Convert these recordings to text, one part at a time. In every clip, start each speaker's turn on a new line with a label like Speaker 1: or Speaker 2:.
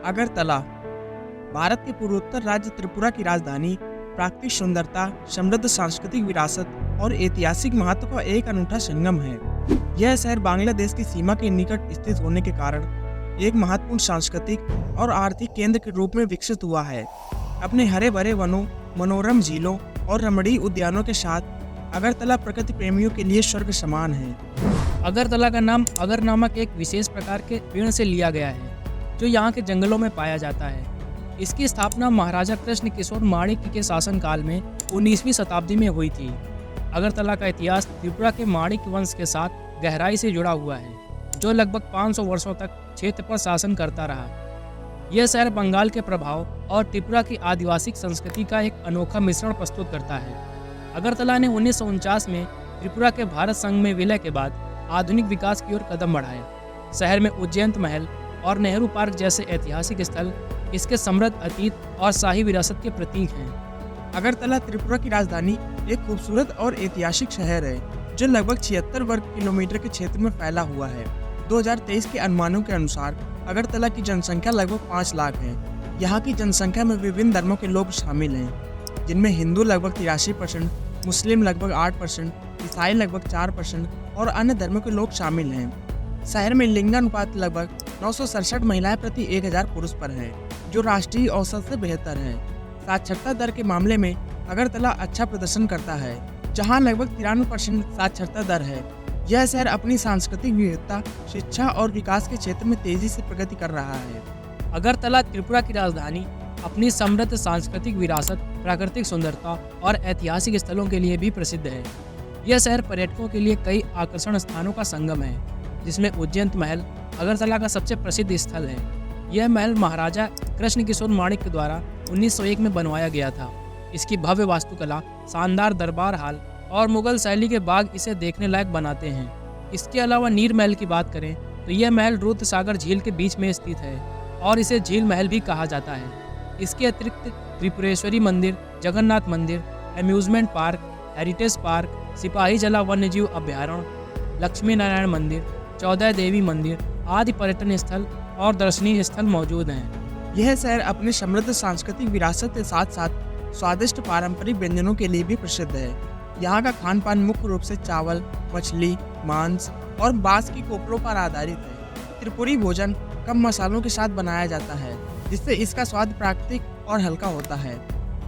Speaker 1: अगरतला भारत के पूर्वोत्तर राज्य त्रिपुरा की राजधानी, प्राकृतिक सुंदरता, समृद्ध सांस्कृतिक विरासत और ऐतिहासिक महत्व का एक अनूठा संगम है। यह शहर बांग्लादेश की सीमा के निकट स्थित होने के कारण एक महत्वपूर्ण सांस्कृतिक और आर्थिक केंद्र के रूप में विकसित हुआ है। अपने हरे भरे वनों, मनोरम झीलों और रमणीय उद्यानों के साथ अगरतला प्रकृति प्रेमियों के लिए स्वर्ग समान है।
Speaker 2: अगरतला का नाम अगर नामक एक विशेष प्रकार के पेड़ से लिया गया है जो यहाँ के जंगलों में पाया जाता है। इसकी स्थापना महाराजा कृष्ण किशोर माणिक्य के शासनकाल में 19वीं शताब्दी में हुई थी। अगरतला का इतिहास त्रिपुरा के माणिक्य वंश के साथ गहराई से जुड़ा हुआ है, जो लगभग 500 वर्षों तक क्षेत्र पर शासन करता रहा। यह शहर बंगाल के प्रभाव और त्रिपुरा की आदिवासी संस्कृति का एक अनोखा मिश्रण प्रस्तुत करता है। अगरतला ने 1949 में त्रिपुरा के भारत संघ में विलय के बाद आधुनिक विकास की ओर कदम बढ़ाए। शहर में उज्जैन महल और नेहरू पार्क जैसे ऐतिहासिक स्थल इसके समृद्ध अतीत और शाही विरासत के प्रतीक हैं।
Speaker 1: अगरतला त्रिपुरा की राजधानी एक खूबसूरत और ऐतिहासिक शहर है जो लगभग 76 वर्ग किलोमीटर के क्षेत्र में फैला हुआ है। 2023 के अनुमानों के अनुसार अगरतला की जनसंख्या लगभग 5 लाख है। यहाँ की जनसंख्या में विभिन्न धर्मों के लोग शामिल हैं, जिनमें हिंदू लगभग 83%, मुस्लिम लगभग 8%, ईसाई लगभग 4% और अन्य धर्मों के लोग शामिल हैं। शहर में लिंगानुपात लगभग 967 महिलाएं प्रति 1000 पुरुष पर है, जो राष्ट्रीय औसत से बेहतर है। साक्षरता दर के मामले में अगरतला अच्छा प्रदर्शन करता है, जहां लगभग 93% साक्षरता दर है। यह शहर अपनी सांस्कृतिक विविधता, शिक्षा और विकास के क्षेत्र में तेजी से प्रगति कर रहा है।
Speaker 2: अगरतला त्रिपुरा की राजधानी अपनी समृद्ध सांस्कृतिक विरासत, प्राकृतिक सुंदरता और ऐतिहासिक स्थलों के लिए भी प्रसिद्ध है। यह शहर पर्यटकों के लिए कई आकर्षण स्थानों का संगम है, जिसमें उज्जैन महल अगरतला का सबसे प्रसिद्ध स्थल है। यह महल महाराजा कृष्ण किशोर माणिक्य द्वारा 1901 में बनवाया गया था। इसकी भव्य वास्तुकला, शानदार दरबार हाल और मुगल शैली के बाग इसे देखने लायक बनाते हैं। इसके अलावा नीर महल की बात करें तो यह महल रूत सागर झील के बीच में स्थित है और इसे झील महल भी कहा जाता है। इसके अतिरिक्त त्रिपुरेश्वरी मंदिर, जगन्नाथ मंदिर, एम्यूजमेंट पार्क, हेरिटेज पार्क, सिपाही जला वन्यजीव अभ्यारण्य, लक्ष्मी नारायण मंदिर, 14 देवी मंदिर आदि पर्यटन स्थल और दर्शनीय स्थल मौजूद हैं।
Speaker 1: यह शहर अपने समृद्ध सांस्कृतिक विरासत के साथ साथ स्वादिष्ट पारंपरिक व्यंजनों के लिए भी प्रसिद्ध है। यहाँ का खान पान मुख्य रूप से चावल, मछली, मांस और बांस की कोपलों पर आधारित है। त्रिपुरी भोजन कम मसालों के साथ बनाया जाता है, जिससे इसका स्वाद प्राकृतिक और हल्का होता है।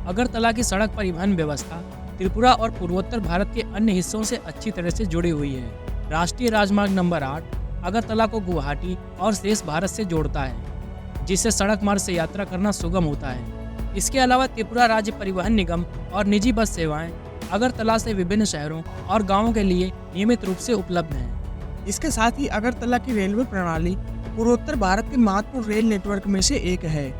Speaker 2: अगरतला की सड़क परिवहन व्यवस्था त्रिपुरा और पूर्वोत्तर भारत के अन्य हिस्सों से अच्छी तरह से जुड़ी हुई है। राष्ट्रीय राजमार्ग नंबर 8 अगरतला को गुवाहाटी और शेष भारत से जोड़ता है, जिससे सड़क मार्ग से यात्रा करना सुगम होता है। इसके अलावा त्रिपुरा राज्य परिवहन निगम और निजी बस सेवाएं अगरतला से विभिन्न शहरों और गांवों के लिए नियमित रूप से उपलब्ध हैं।
Speaker 1: इसके साथ ही अगरतला की रेलवे प्रणाली पूर्वोत्तर भारत के महत्वपूर्ण रेल नेटवर्क में से एक है,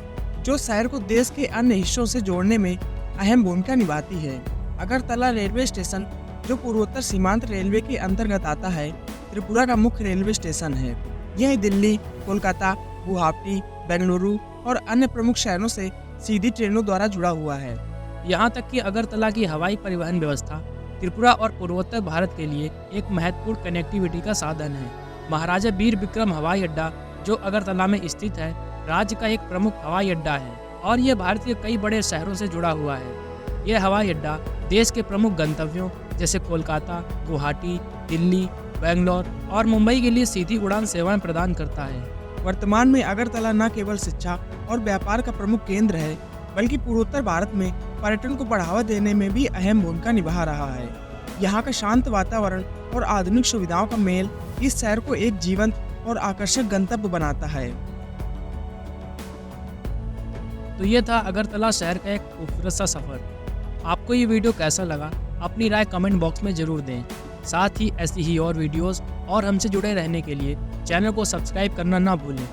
Speaker 1: जो शहर को देश के अन्य हिस्सों से जोड़ने में अहम भूमिका निभाती है। अगरतला रेलवे स्टेशन, जो पूर्वोत्तर सीमांत रेलवे के अंतर्गत आता है, त्रिपुरा का मुख्य रेलवे स्टेशन है। यह दिल्ली, कोलकाता, गुवाहाटी, बेंगलुरु और अन्य प्रमुख शहरों से सीधी ट्रेनों द्वारा जुड़ा हुआ है।
Speaker 2: यहाँ तक कि अगरतला की हवाई परिवहन व्यवस्था त्रिपुरा और पूर्वोत्तर भारत के लिए एक महत्वपूर्ण कनेक्टिविटी का साधन है। महाराजा वीर विक्रम हवाई अड्डा, जो अगरतला में स्थित है, राज्य का एक प्रमुख हवाई अड्डा है और यह भारत के कई बड़े शहरों से जुड़ा हुआ है। यह हवाई अड्डा देश के प्रमुख गंतव्यों जैसे कोलकाता, गुवाहाटी, दिल्ली, बेंगलोर और मुंबई के लिए सीधी उड़ान सेवाएं प्रदान करता है।
Speaker 1: वर्तमान में अगरतला न केवल शिक्षा और व्यापार का प्रमुख केंद्र है, बल्कि पूर्वोत्तर भारत में पर्यटन को बढ़ावा देने में भी अहम भूमिका निभा रहा है। यहाँ का शांत वातावरण और आधुनिक सुविधाओं का मेल इस शहर को एक जीवंत और आकर्षक गंतव्य बनाता है।
Speaker 2: तो ये था अगरतला शहर का एक खूबसूरत सा सफर। आपको ये वीडियो कैसा लगा, अपनी राय कमेंट बॉक्स में जरूर दें। साथ ही ऐसी ही और वीडियोस और हमसे जुड़े रहने के लिए चैनल को सब्सक्राइब करना ना भूलें।